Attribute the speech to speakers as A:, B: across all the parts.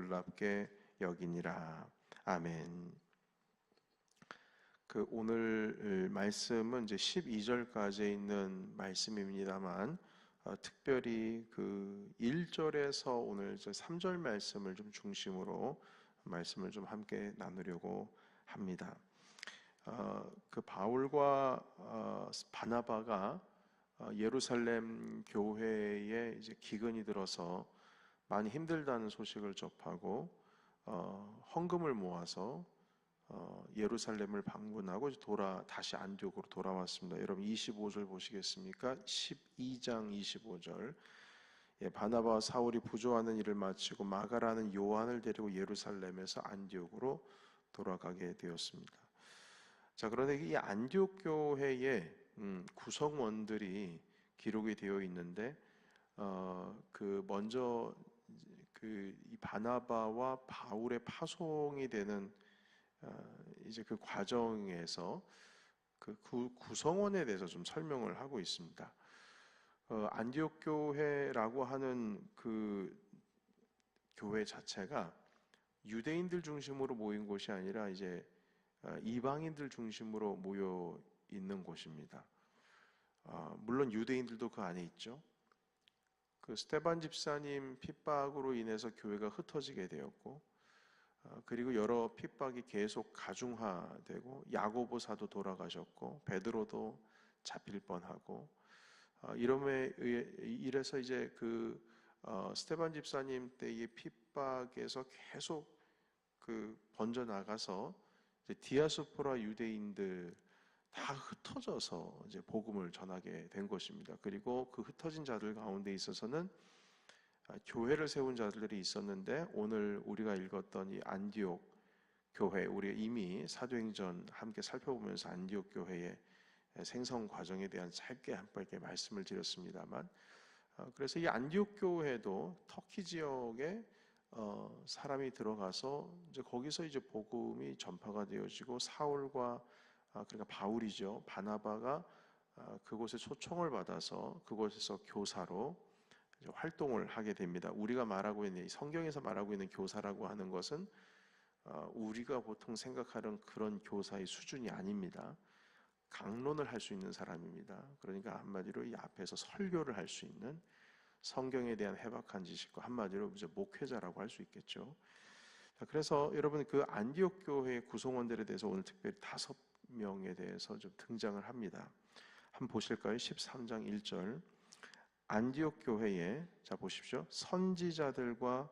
A: 놀랍게 여기니라. 아멘. 오늘 말씀은 이제 12절까지 있는 말씀입니다만, 특별히 1절에서 오늘 이제 3절 말씀을 좀 중심으로 말씀을 좀 함께 나누려고 합니다. 바울과 바나바가 예루살렘 교회에 이제 기근이 들어서 많이 힘들다는 소식을 접하고 헌금을 모아서 예루살렘을 방문하고 다시 안디옥으로 돌아왔습니다. 여러분 25절 보시겠습니까? 12장 25절. 바나바와 사울이 부조하는 일을 마치고 마가라는 요한을 데리고 예루살렘에서 안디옥으로 돌아가게 되었습니다. 자, 그런데 이 안디옥 교회의 구성원들이 기록이 되어 있는데, 먼저 이 바나바와 바울의 파송이 되는 이제 그 과정에서 구성원에 대해서 좀 설명을 하고 있습니다. 안디옥 교회라고 하는 그 교회 자체가 유대인들 중심으로 모인 곳이 아니라 이제 이방인들 중심으로 모여 있는 곳입니다. 물론 유대인들도 그 안에 있죠. 스데반 집사님 핍박으로 인해서 교회가 흩어지게 되었고, 그리고 여러 핍박이 계속 가중화되고, 야고보 사도 돌아가셨고, 베드로도 잡힐 뻔하고, 이래서 이제 스데반 집사님 때의 핍박에서 계속 번져 나가서 디아스포라 유대인들 다 흩어져서 이제 복음을 전하게 된 것입니다. 그리고 그 흩어진 자들 가운데 있어서는 교회를 세운 자들이 있었는데, 오늘 우리가 읽었던 이 안디옥 교회, 우리가 이미 사도행전 함께 살펴보면서 안디옥 교회의 생성 과정에 대한 짧게 한번 말씀을 드렸습니다만, 그래서 이 안디옥 교회도 터키 지역에 사람이 들어가서 이제 거기서 이제 복음이 전파가 되어지고, 사울과 그러니까 바울이죠, 바나바가 그곳에 초청을 받아서 그곳에서 교사로 활동을 하게 됩니다. 우리가 말하고 있는, 성경에서 말하고 있는 교사라고 하는 것은 우리가 보통 생각하는 그런 교사의 수준이 아닙니다. 강론을 할 수 있는 사람입니다. 그러니까 한마디로 이 앞에서 설교를 할 수 있는, 성경에 대한 해박한 지식과, 한마디로 이제 목회자라고 할 수 있겠죠. 그래서 여러분 안디옥 교회의 구성원들에 대해서 오늘 특별히 5명에 대해서 좀 등장을 합니다. 한번 보실까요? 13장 1절. 안디옥 교회에, 자 보십시오, 선지자들과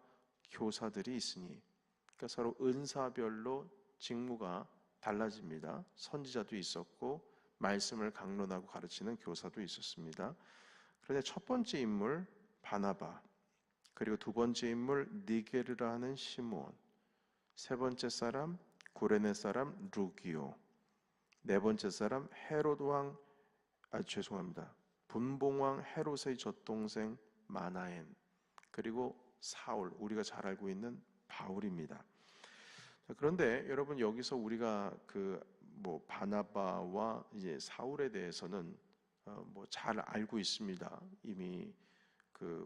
A: 교사들이 있으니, 그러니까 서로 은사별로 직무가 달라집니다. 선지자도 있었고 말씀을 강론하고 가르치는 교사도 있었습니다. 그런데 첫 번째 인물 바나바, 그리고 두 번째 인물 니게르라 하는 시므온, 세 번째 사람 구레네 사람 루기오, 네 번째 사람 분봉왕 헤롯의 젖동생 마나엔, 그리고 사울, 우리가 잘 알고 있는 바울입니다. 그런데 여러분 여기서 우리가 바나바와 이제 사울에 대해서는 잘 알고 있습니다. 이미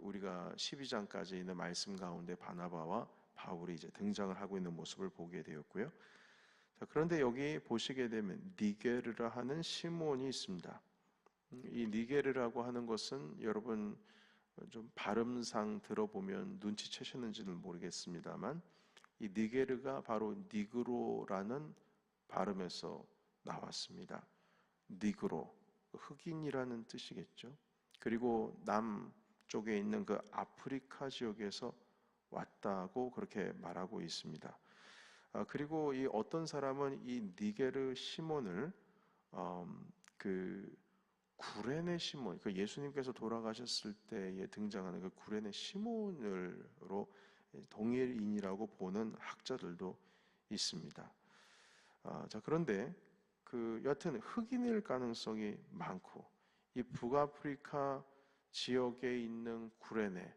A: 우리가 12장까지 있는 말씀 가운데 바나바와 바울이 이제 등장을 하고 있는 모습을 보게 되었고요. 그런데 여기 보시게 되면 니게르라 하는 시므온이 있습니다. 이 니게르라고 하는 것은 여러분 좀 발음상 들어보면 눈치채셨는지는 모르겠습니다만, 이 니게르가 바로 니그로라는 발음에서 나왔습니다. 니그로, 흑인이라는 뜻이겠죠. 그리고 남쪽에 있는 아프리카 지역에서 왔다고 그렇게 말하고 있습니다. 그리고 이 어떤 사람은 이 니게르 시몬을 구레네 시몬, 예수님께서 돌아가셨을 때에 등장하는 구레네 시몬으로 동일인이라고 보는 학자들도 있습니다. 자, 그런데 여튼 흑인일 가능성이 많고, 이 북아프리카 지역에 있는 구레네,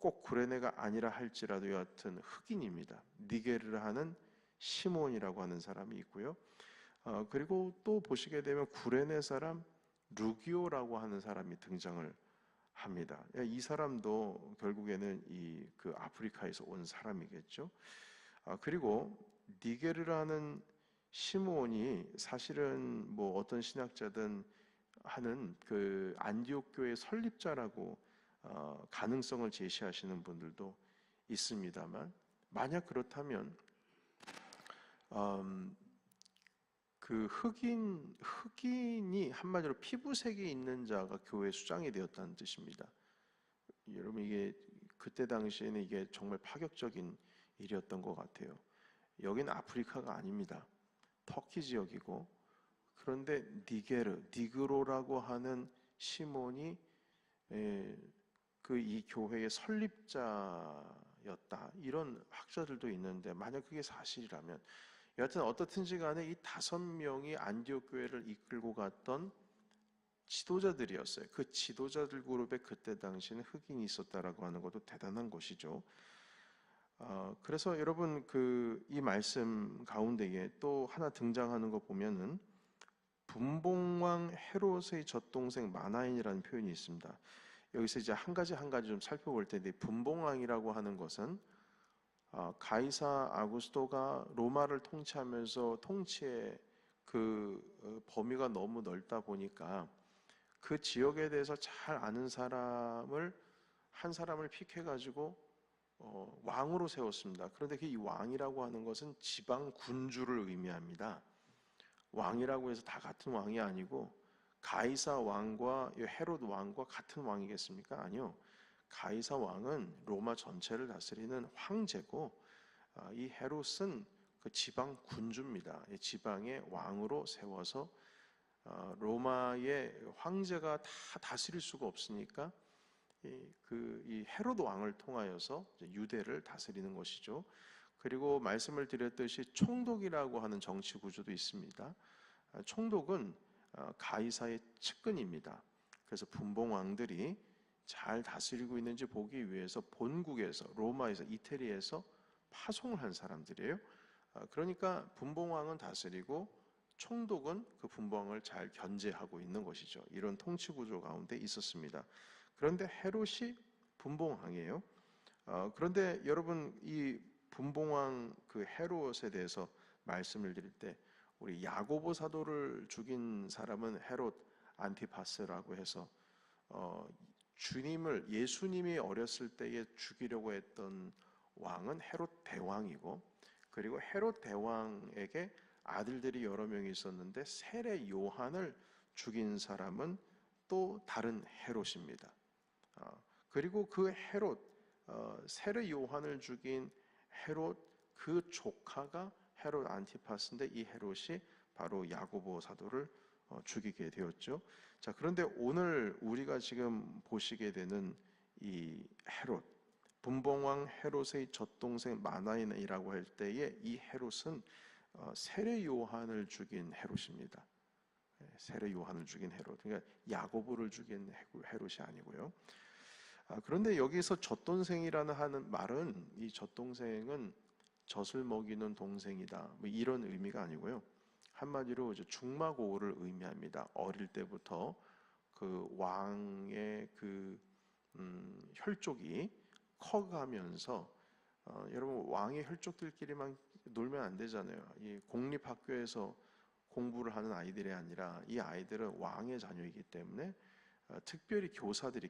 A: 꼭 구레네가 아니라 할지라도 여하튼 흑인입니다. 니게르를 하는 시몬이라고 하는 사람이 있고요. 그리고 또 보시게 되면 구레네 사람 루기오라고 하는 사람이 등장을 합니다. 이 사람도 결국에는 그 아프리카에서 온 사람이겠죠. 그리고 니게르라는 시므온이 사실은 뭐 어떤 신학자든 하는 그 안디옥 교회 설립자라고 가능성을 제시하시는 분들도 있습니다만, 만약 그렇다면 음, 그 흑인이 한마디로 피부색이 있는 자가 교회 수장이 되었다는 뜻입니다. 여러분, 이게 그때 당시에는 이게 정말 파격적인 일이었던 것 같아요. 여기는 아프리카가 아닙니다. 터키 지역이고, 그런데 니그로라고 하는 시몬이 그 이 교회의 설립자였다, 이런 학자들도 있는데, 만약 그게 사실이라면, 여하튼 어떻든지 간에 이 5명이 안디옥 교회를 이끌고 갔던 지도자들이었어요. 그 지도자들 그룹에 그때 당시에는 흑인이 있었다라고 하는 것도 대단한 것이죠. 그래서 여러분, 이 말씀 가운데에 또 하나 등장하는 거 보면은 분봉왕 헤롯의 젖동생 마나인이라는 표현이 있습니다. 여기서 이제 한 가지 좀 살펴볼 텐데, 분봉왕이라고 하는 것은 가이사 아구스토가 로마를 통치하면서 통치의 범위가 너무 넓다 보니까 그 지역에 대해서 잘 아는 한 사람을 픽해가지고 왕으로 세웠습니다. 그런데 이 왕이라고 하는 것은 지방 군주를 의미합니다. 왕이라고 해서 다 같은 왕이 아니고, 가이사 왕과 헤롯 왕과 같은 왕이겠습니까? 아니요. 가이사 왕은 로마 전체를 다스리는 황제고, 이 헤롯은 그 지방 군주입니다. 지방의 왕으로 세워서 로마의 황제가 다 다스릴 수가 없으니까 이 헤롯 왕을 통하여서 유대를 다스리는 것이죠. 그리고 말씀을 드렸듯이 총독이라고 하는 정치 구조도 있습니다. 총독은 가이사의 측근입니다. 그래서 분봉왕들이 잘 다스리고 있는지 보기 위해서 본국에서, 로마에서, 이태리에서 파송을 한 사람들이에요. 그러니까 분봉왕은 다스리고 총독은 그 분봉왕을 잘 견제하고 있는 것이죠. 이런 통치 구조 가운데 있었습니다. 그런데 헤롯이 분봉왕이에요. 그런데 여러분, 이 분봉왕 그 헤롯에 대해서 말씀을 드릴 때, 우리 야고보 사도를 죽인 사람은 헤롯 안티파스라고 해서 예수님이 어렸을 때에 죽이려고 했던 왕은 헤롯 대왕이고, 그리고 헤롯 대왕에게 아들들이 여러 명이 있었는데 세례 요한을 죽인 사람은 또 다른 헤롯입니다. 그리고 그 세례 요한을 죽인 헤롯 그 조카가 헤롯 안티파스인데, 이 헤롯이 바로 야고보 사도를 죽이게 되었죠. 자, 그런데 오늘 우리가 지금 보시게 되는 이 헤롯, 분봉왕 헤롯의 젖동생 마나인이라고 할 때에 이 헤롯은 세례 요한을 죽인 헤롯입니다. 세례 요한을 죽인 헤롯, 그러니까 야고보를 죽인 헤롯이 아니고요. 그런데 여기서 젖동생이라는 하는 말은, 이 젖동생은 젖을 먹이는 동생이다, 뭐 이런 의미가 아니고요. 한마디로 이제 중마고를 의미합니다. 어릴 때부터 그 왕의 혈족이 커가면서, 여러분, 왕의 혈족들끼리만 놀면 안 되잖아요. 이 공립학교에서 공부를 하는 아이들이 아니라 이 아이들은 왕의 자녀이기 때문에 특별히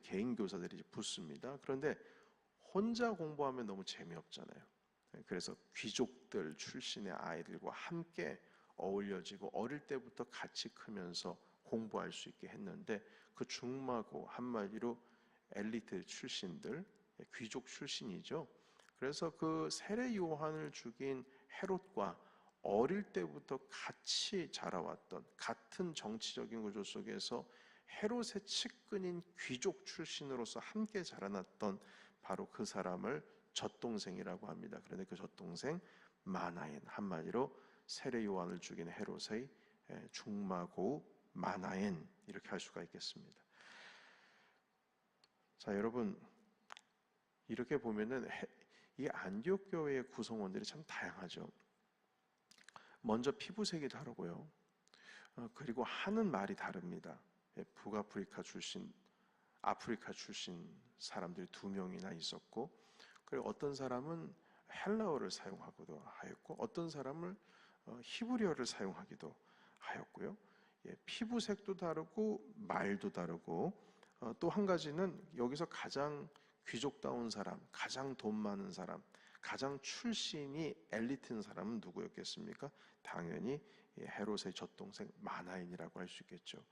A: 개인 교사들이 붙습니다. 그런데 혼자 공부하면 너무 재미없잖아요. 그래서 귀족들 출신의 아이들과 함께 어울려지고 어릴 때부터 같이 크면서 공부할 수 있게 했는데, 그 중마고, 한마디로 엘리트 출신들, 귀족 출신이죠. 그래서 그 세례 요한을 죽인 헤롯과 어릴 때부터 같이 자라왔던, 같은 정치적인 구조 속에서 헤롯의 측근인 귀족 출신으로서 함께 자라났던 바로 그 사람을 젖동생이라고 합니다. 그런데 그 젖동생 마나인, 한마디로 세례 요한을 죽인 헤롯의 중마고 마나인, 이렇게 할 수가 있겠습니다. 자, 여러분, 이렇게 보면은 이 안디옥 교회의 구성원들이 참 다양하죠. 먼저 피부색이 다르고요. 그리고 하는 말이 다릅니다. 북아프리카 출신 아프리카 출신 사람들이 2명이나 있었고, 그리고 어떤 사람은 헬라어를 사용하기도 하였고, 어떤 사람은 히브리어를 사용하기도 하였고요. 예, 피부색도 다르고 말도 다르고, 또 한 가지는 여기서 가장 귀족다운 사람, 가장 돈 많은 사람, 가장 출신이 엘리트인 사람은 누구였겠습니까? 당연히 헤롯의 젖동생 마나인이라고 할 수 있겠죠.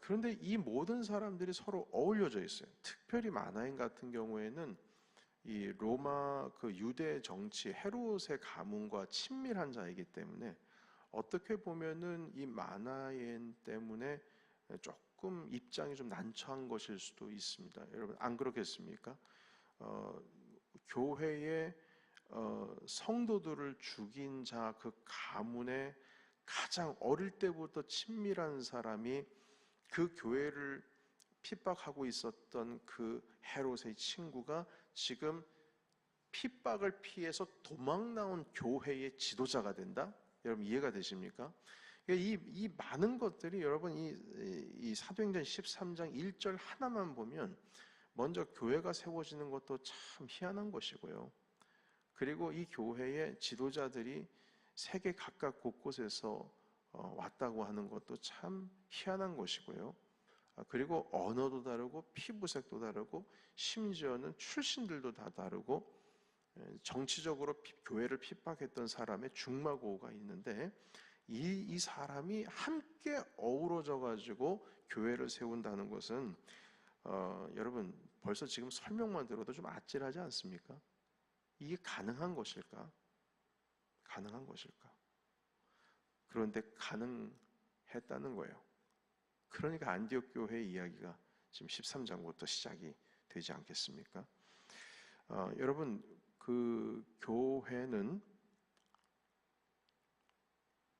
A: 그런데 이 모든 사람들이 서로 어울려져 있어요. 특별히 마나인 같은 경우에는 이 로마 그 유대 정치 헤롯의 가문과 친밀한 자이기 때문에 어떻게 보면은 이 마나엔 때문에 조금 입장이 좀 난처한 것일 수도 있습니다. 여러분 안 그렇겠습니까? 어, 교회의 성도들을 죽인 자 그 가문의 가장 어릴 때부터 친밀한 사람이 그 교회를 핍박하고 있었던 그 헤롯의 친구가 지금 핍박을 피해서 도망 나온 교회의 지도자가 된다? 여러분 이해가 되십니까? 이 많은 것들이 여러분 이 사도행전 13장 1절 하나만 보면 먼저 교회가 세워지는 것도 참 희한한 것이고요. 그리고 이 교회의 지도자들이 세계 각각 곳곳에서 왔다고 하는 것도 참 희한한 것이고요. 그리고 언어도 다르고 피부색도 다르고 심지어는 출신들도 다 다르고 정치적으로 교회를 핍박했던 사람의 중마고가 있는데 이 사람이 함께 어우러져 가지고 교회를 세운다는 것은 여러분 벌써 지금 설명만 들어도 좀 아찔하지 않습니까? 이게 가능한 것일까? 가능한 것일까? 그런데 가능했다는 거예요. 그러니까 안디옥 교회 이야기가 지금 13장부터 시작이 되지 않겠습니까? 여러분 그 교회는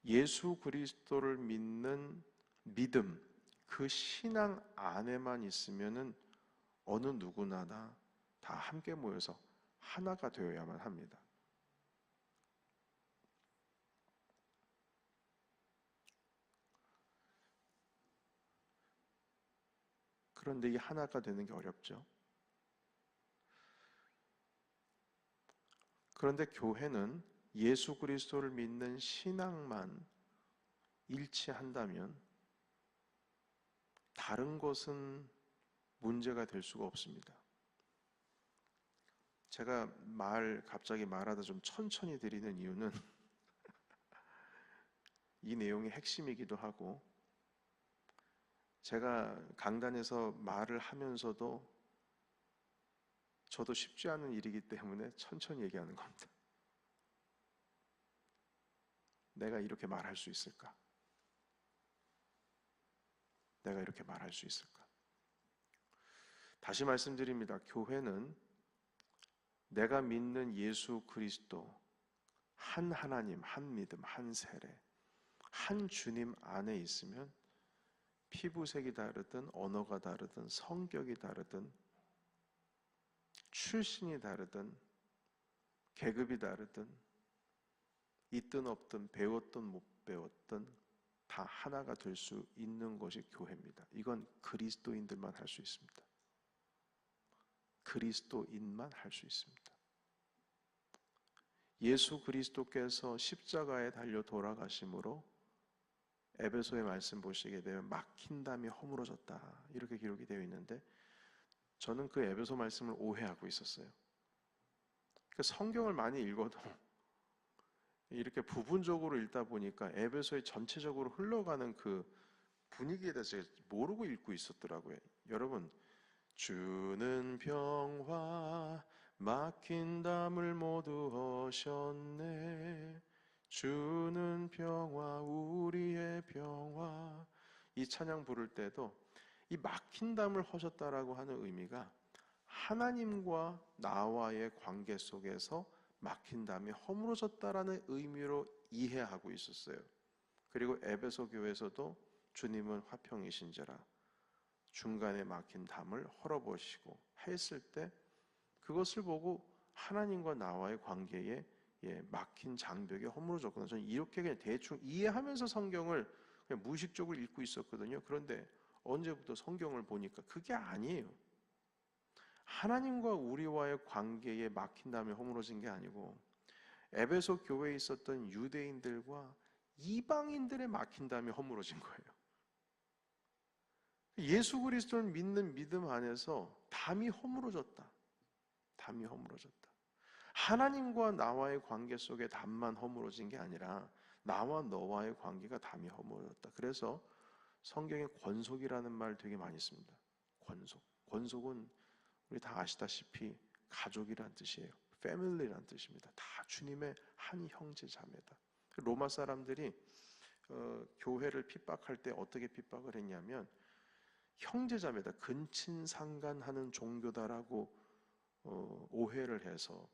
A: 예수 그리스도를 믿는 믿음, 그 신앙 안에만 있으면은 어느 누구나 다 함께 모여서 하나가 되어야만 합니다. 그런데 이 하나가 되는 게 어렵죠. 그런데 교회는 예수 그리스도를 믿는 신앙만 일치한다면 다른 것은 문제가 될 수가 없습니다. 제가 갑자기 말하다 좀 천천히 드리는 이유는 이 내용의 핵심이기도 하고 제가 강단에서 말을 하면서도 저도 쉽지 않은 일이기 때문에 천천히 얘기하는 겁니다. 내가 이렇게 말할 수 있을까? 내가 이렇게 말할 수 있을까? 다시 말씀드립니다. 교회는 내가 믿는 예수 그리스도, 한 하나님, 한 믿음, 한 세례, 한 주님 안에 있으면 피부색이 다르든 언어가 다르든 성격이 다르든 출신이 다르든 계급이 다르든 있든 없든 배웠든 못 배웠든 다 하나가 될 수 있는 것이 교회입니다. 이건 그리스도인들만 할 수 있습니다. 그리스도인만 할 수 있습니다. 예수 그리스도께서 십자가에 달려 돌아가심으로 에베소의 말씀 보시게 되면 막힌 담이 허물어졌다 이렇게 기록이 되어 있는데 저는 그 에베소 말씀을 오해하고 있었어요. 그 성경을 많이 읽어도 이렇게 부분적으로 읽다 보니까 에베소의 전체적으로 흘러가는 그 분위기에 대해서 모르고 읽고 있었더라고요. 여러분, 주는 평화 막힌 담을 모두 허셨네. 주는 평화 우리의 평화. 이 찬양 부를 때도 이 막힌 담을 허셨다라고 하는 의미가 하나님과 나와의 관계 속에서 막힌 담이 허물어졌다라는 의미로 이해하고 있었어요. 그리고 에베소 교회에서도 주님은 화평이신지라 중간에 막힌 담을 헐어보시고 했을 때 그것을 보고 하나님과 나와의 관계에 막힌 장벽이 허물어졌구나. 저는 이렇게 그냥 대충 이해하면서 성경을 그냥 무의식적으로 읽고 있었거든요. 그런데 언제부터 성경을 보니까 그게 아니에요. 하나님과 우리와의 관계에 막힌 다음에 허물어진 게 아니고 에베소 교회에 있었던 유대인들과 이방인들에 막힌 다음에 허물어진 거예요. 예수 그리스도를 믿는 믿음 안에서 담이 허물어졌다. 담이 허물어졌다. 하나님과 나와의 관계 속에 담만 허물어진 게 아니라 나와 너와의 관계가 담이 허물어졌다. 그래서 성경에 권속이라는 말 되게 많이 씁니다. 권속. 권속은 우리 다 아시다시피 가족이란 뜻이에요. 패밀리란 뜻입니다. 다 주님의 한 형제 자매다. 로마 사람들이 교회를 핍박할 때 어떻게 핍박을 했냐면 형제 자매다, 근친상간하는 종교다라고 오해를 해서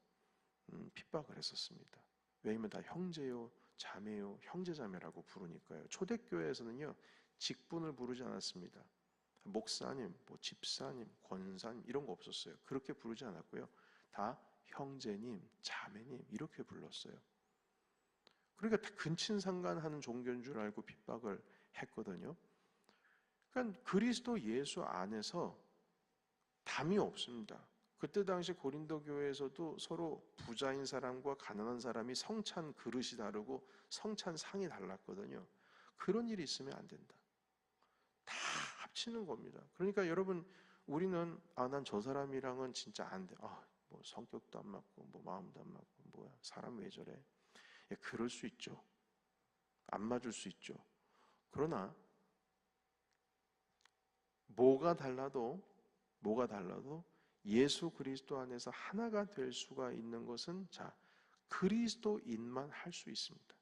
A: 핍박을 했었습니다. 왜냐면 다 형제요, 자매요, 형제 자매라고 부르니까요. 초대교회에서는요 직분을 부르지 않았습니다. 목사님, 뭐 집사님, 권사님 이런 거 없었어요. 그렇게 부르지 않았고요. 다 형제님, 자매님 이렇게 불렀어요. 그러니까 다 근친상간하는 종교인 줄 알고 핍박을 했거든요. 그러니까 그리스도 예수 안에서 담이 없습니다. 그때 당시 고린도 교회에서도 서로 부자인 사람과 가난한 사람이 성찬 그릇이 다르고 성찬 상이 달랐거든요. 그런 일이 있으면 안 된다. 다 합치는 겁니다. 그러니까 여러분 우리는 난 저 사람이랑은 진짜 안 돼. 뭐 성격도 안 맞고 뭐 마음도 안 맞고 뭐야 사람 왜 저래? 그럴 수 있죠. 안 맞을 수 있죠. 그러나 뭐가 달라도 예수 그리스도 안에서 하나가 될 수가 있는 것은 그리스도인만 할 수 있습니다.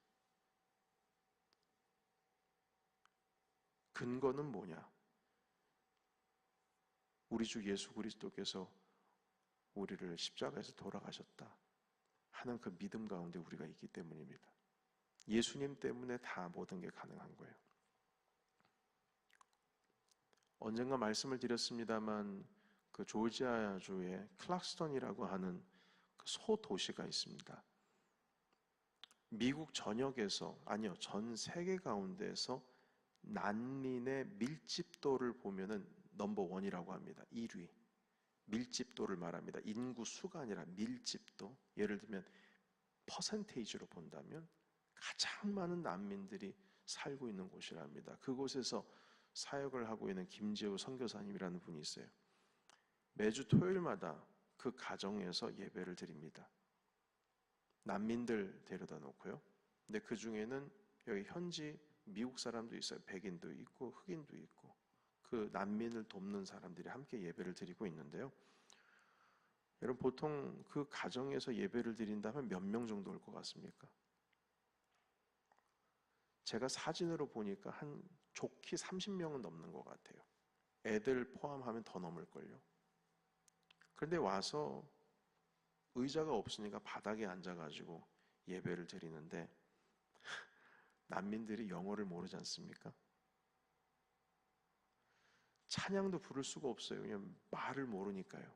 A: 근거는 뭐냐? 우리 주 예수 그리스도께서 우리를 십자가에서 돌아가셨다 하는 그 믿음 가운데 우리가 있기 때문입니다. 예수님 때문에 다 모든 게 가능한 거예요. 언젠가 말씀을 드렸습니다만 그 조지아주의 클락스턴이라고 하는 그 소도시가 있습니다. 미국 전역에서 전 세계 가운데서 난민의 밀집도를 보면은 넘버 원이라고 합니다. 1위. 밀집도를 말합니다. 인구 수가 아니라 밀집도. 예를 들면 퍼센테이지로 본다면 가장 많은 난민들이 살고 있는 곳이랍니다. 그곳에서 사역을 하고 있는 김재우 선교사님이라는 분이 있어요. 매주 토요일마다 그 가정에서 예배를 드립니다. 난민들 데려다 놓고요. 근데 그 중에는 여기 현지 미국 사람도 있어요. 백인도 있고 흑인도 있고 그 난민을 돕는 사람들이 함께 예배를 드리고 있는데요. 여러분 보통 그 가정에서 예배를 드린다면 몇 명 정도 올 것 같습니까? 제가 사진으로 보니까 한 좋게 30명은 넘는 것 같아요. 애들 포함하면 더 넘을걸요. 그런데 와서 의자가 없으니까 바닥에 앉아가지고 예배를 드리는데 난민들이 영어를 모르지 않습니까? 찬양도 부를 수가 없어요. 그냥 말을 모르니까요.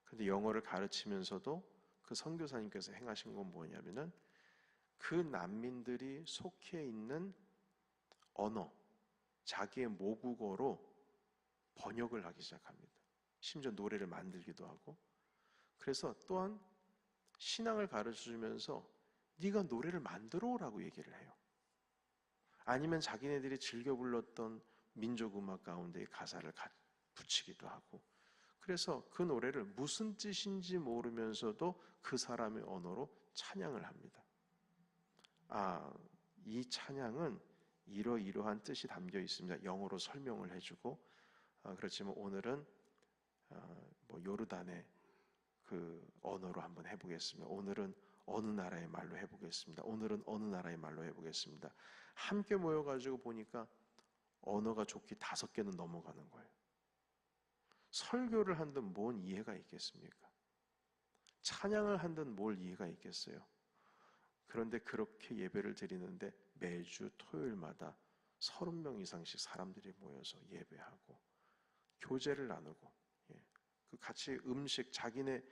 A: 그런데 영어를 가르치면서도 그 선교사님께서 행하신 건 뭐냐면은 그 난민들이 속해 있는 언어, 자기의 모국어로 번역을 하기 시작합니다. 심지어 노래를 만들기도 하고. 그래서 또한 신앙을 가르쳐주면서 네가 노래를 만들어 오라고 얘기를 해요. 아니면 자기네들이 즐겨 불렀던 민족음악 가운데의 가사를 붙이기도 하고. 그래서 그 노래를 무슨 뜻인지 모르면서도 그 사람의 언어로 찬양을 합니다. 이 찬양은 이러이러한 뜻이 담겨 있습니다. 영어로 설명을 해주고, 그렇지만 오늘은 뭐 요르단의 그 언어로 한번 해보겠습니다. 오늘은 어느 나라의 말로 해보겠습니다. 오늘은 어느 나라의 말로 해보겠습니다. 함께 모여가지고 보니까 언어가 좋게 5개는 넘어가는 거예요. 설교를 한들 뭔 이해가 있겠습니까? 찬양을 한들 뭘 이해가 있겠어요? 그런데 그렇게 예배를 드리는데 매주 토요일마다 30명 이상씩 사람들이 모여서 예배하고 교제를 나누고 그 같이 음식 자기네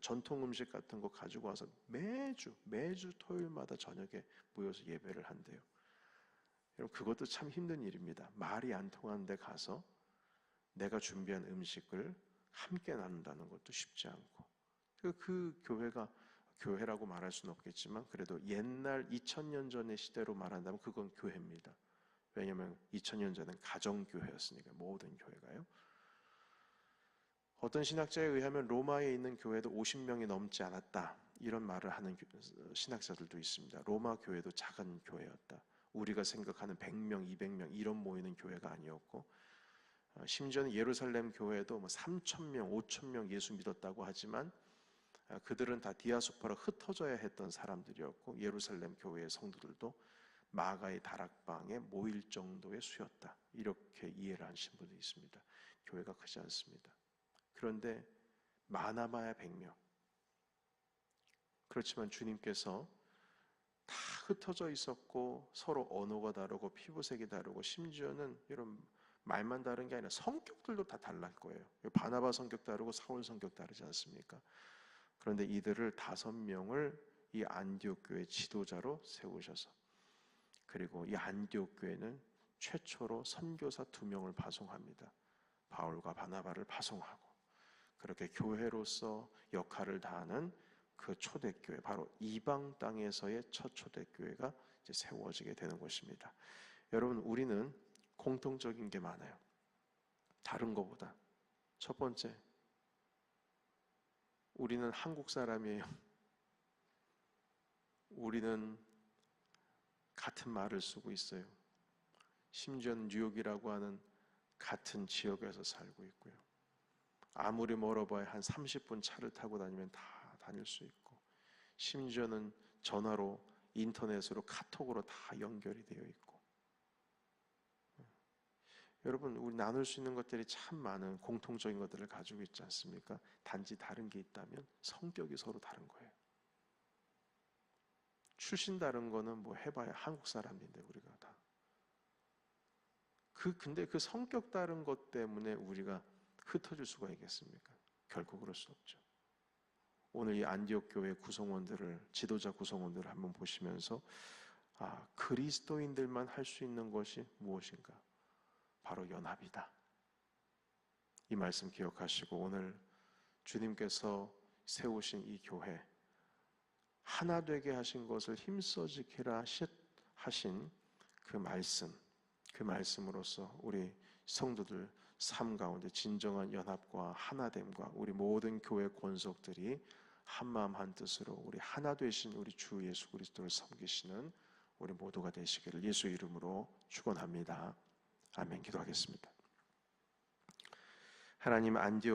A: 전통 음식 같은 거 가지고 와서 매주 토요일마다 저녁에 모여서 예배를 한대요. 여러분, 그것도 참 힘든 일입니다. 말이 안 통하는 데 가서 내가 준비한 음식을 함께 나눈다는 것도 쉽지 않고, 그 교회가, 교회라고 말할 수는 없겠지만 그래도 옛날 2000년 전의 시대로 말한다면 그건 교회입니다. 왜냐하면 2000년 전엔 가정교회였으니까, 모든 교회가요. 어떤 신학자에 의하면 로마에 있는 교회도 50명이 넘지 않았다, 이런 말을 하는 신학자들도 있습니다. 로마 교회도 작은 교회였다. 우리가 생각하는 100명, 200명 이런 모이는 교회가 아니었고, 심지어는 예루살렘 교회도 3,000명, 5,000명 예수 믿었다고 하지만 그들은 다 디아스포라 흩어져야 했던 사람들이었고, 예루살렘 교회의 성도들도 마가의 다락방에 모일 정도의 수였다, 이렇게 이해를 하신 분도 있습니다. 교회가 크지 않습니다. 그런데 많아봐야 100명. 그렇지만 주님께서 다 흩어져 있었고, 서로 언어가 다르고 피부색이 다르고, 심지어는 이런 말만 다른 게 아니라 성격들도 다 달랄 거예요. 바나바 성격 다르고 사울 성격 다르지 않습니까? 그런데 이들을 5명을 이 안디옥 교회 지도자로 세우셔서, 그리고 이 안디옥 교회는 최초로 선교사 2명을 파송합니다. 바울과 바나바를 파송하고, 그렇게 교회로서 역할을 다하는 그 초대교회, 바로 이방 땅에서의 첫 초대교회가 이제 세워지게 되는 것입니다. 여러분, 우리는 공통적인 게 많아요. 다른 것보다. 첫 번째, 우리는 한국 사람이에요. 우리는 같은 말을 쓰고 있어요. 심지어는 뉴욕이라고 하는 같은 지역에서 살고 있고요. 아무리 멀어봐야 한 30분 차를 타고 다니면 다 다닐 수 있고, 심지어는 전화로, 인터넷으로, 카톡으로 다 연결이 되어 있고, 여러분, 우리 나눌 수 있는 것들이 참 많은 공통적인 것들을 가지고 있지 않습니까? 단지 다른 게 있다면 성격이 서로 다른 거예요. 출신 다른 거는 뭐 해봐야 한국 사람인데, 우리가 다. 근데 그 성격 다른 것 때문에 우리가 흩어질 수가 있겠습니까? 결코 그럴 수 없죠. 오늘 이 안디옥 교회 구성원들을, 지도자 구성원들을 한번 보시면서, 그리스도인들만 할 수 있는 것이 무엇인가? 바로 연합이다. 이 말씀 기억하시고, 오늘 주님께서 세우신 이 교회, 하나 되게 하신 것을 힘써 지키라 하신 그 말씀으로써 우리 성도들 삶 가운데 진정한 연합과 하나됨과, 우리 모든 교회 권속들이 한마음 한뜻으로 우리 하나 되신 우리 주 예수 그리스도를 섬기시는 우리 모두가 되시기를 예수 이름으로 축원합니다. 아멘. 기도하겠습니다. 하나님, 안디옥